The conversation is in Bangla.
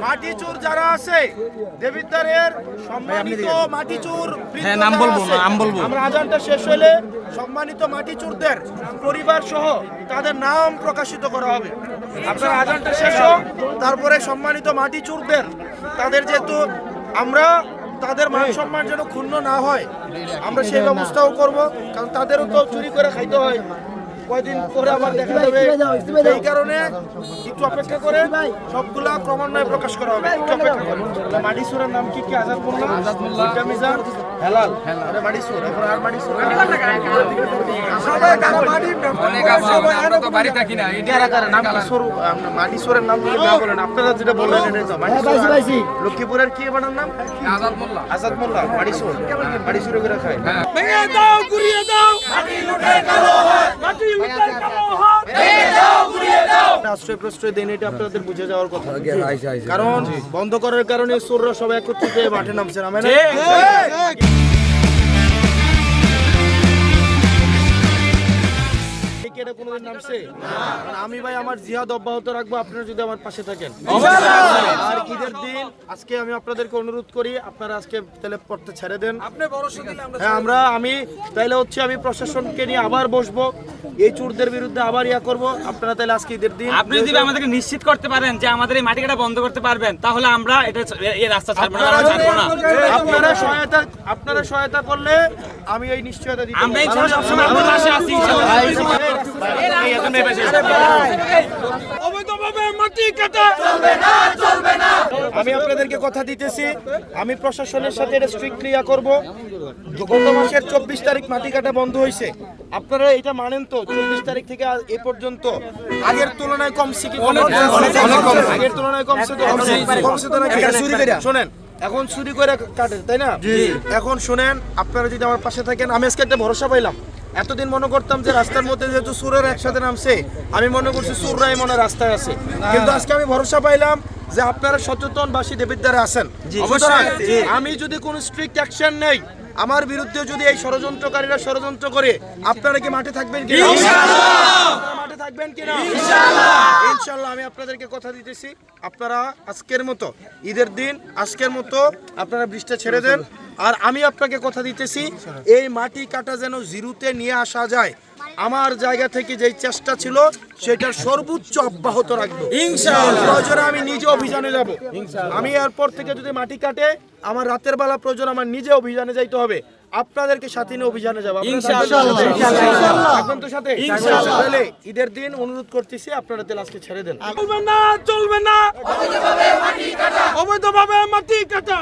মাটি চোর যারা আছে দেবিদ্বারের সম্মানিত মাটি চোর আমরা আজানটা শেষ হলে সম্মানিত মাটি চোরদের পরিবার সহ তাদের নাম প্রকাশিত করা হবে। আপনার আজানটা শেষ হোক, তারপরে সম্মানিত মাটি চোরদের তাদের যেহেতু আমরা তাদের মান সম্মান যেন ক্ষুণ্ণ না হয় আমরা সেই ব্যবস্থাও করব, কারণ তাদেরও তো চুরি করে খাইতে হয়, কয়দিন পরে আবার দেখা যাবে। এই কারণে একটু অপেক্ষা করে সবগুলা ক্রমান্বয়ে প্রকাশ করা হবে। একটু অপেক্ষা করে মাটি সুরের নাম কি কি? আজাদ মোল্লা, মিজান, হেলাল, মাটি সুর। এখন আর মাটি সুর মাটি সুরের নাম বলেন আপনারা যেটা বললেন লক্ষ্মীপুরের কি বানার নাম? আজাদ মোল্লা, মাটি সুর। মাটি সুরে করে খায়। আশ্রয় প্রশ্রয় দেন, এটা আপনাদের বুঝে যাওয়ার কথা, কারণ বন্ধ করার কারণে চোররা সবাই একত্রিত হয়ে মাঠে নামছে। আমি ভাই আমার জিহাদ অব্যাহত রাখবো আপনারা যদি আমার পাশে থাকেন। আর ঈদের দিন আজকে আমি আপনাদেরকে অনুরোধ করি আপনারা আজকে তাহলে পড়তে ছেড়ে দেন। হ্যাঁ আমি তাইলে হচ্ছে আমি প্রশাসনকে নিয়ে আবার বসবো, এই চোরদের বিরুদ্ধে আবার ইয়া করবো। আপনারা তাহলে আজকে ঈদের দিন আপনি যদি আমাদেরকে নিশ্চিত করতে পারেন যে আমাদের এই মাটি কাটা বন্ধ করতে পারবেন, তাহলে আমরা এটা এই রাস্তা ছাড়বো না। আপনারা সহায়তা করলে আমি এই নিশ্চয়তা দিই। আমরা ইনশাআল্লাহ সবসময় আপনাদের পাশে আছি ইনশাআল্লাহ। আমি আপনাদেরকে কথা দিতেছি, আমি প্রশাসনের সাথে এটা স্ট্রিক্টলি করব। গত মাসের 24 তারিখ মাটি কাটা বন্ধ হয়েছে, আপনারা এটা মানেন তো? 24 তারিখ থেকে এ পর্যন্ত আগের তুলনায় কমছে কি? আগের তুলনায় কমছে তো? কমছে তো নাকি? শোনেন, এখন চুরি করে কাটে, তাই না? এখন শোনেন, আপনারা যদি আমার পাশে থাকেন, আমি আজকে একটা ভরসা পাইলাম। এতদিন মনে করতাম যে রাস্তার মধ্যে যেহেতু চোরের একসাথে নামছে, আমি মনে করছি চোররাই মনে রাস্তায় আছে, কিন্তু আজকে আমি ভরসা পাইলাম যে আপনারা সচেতনবাসী দেবিদ্বারে আছেন। আমি যদি কোনো স্ট্রিক্ট অ্যাকশন নেই, আমার বিরুদ্ধে যদি এই ষড়যন্ত্রকারীরা ষড়যন্ত্র করে, আপনারা কি মাঠে থাকবেন কি? মাঠে থাকবেন কিনা? ইনশাআল্লাহ। আমি আপনাদেরকে কথা দিতেছি, আপনারা আজকের মতো ঈদের দিন আজকের মতো আপনারা বৃষ্টি ছেড়ে দেন। আর আমি আপনাকে কথা দিতেছি, এই মাটি কাটা যেন জিরোতে নিয়ে আসা যায়, আমার জায়গা থেকে যেই চেষ্টা ছিল সেটার সর্বোচ্চ অব্যাহত রাখবো ইনশাআল্লাহ। প্রয়োজনে আমি নিজে অভিযানে যাব। আমি এরপর থেকে যদি মাটি কাটে, আমার রাতের বেলা প্রয়োজন আমার নিজে অভিযানে যাইতে হবে, আপনাদেরকে সাথে নিয়ে অভিযানে যাবো ইনশাআল্লাহ। তাহলে ঈদের দিন অনুরোধ করতেছি আপনারা তেল আজকে ছেড়ে দেন। চলবে না, চলবে না, অবৈধভাবে মাটি কাটা,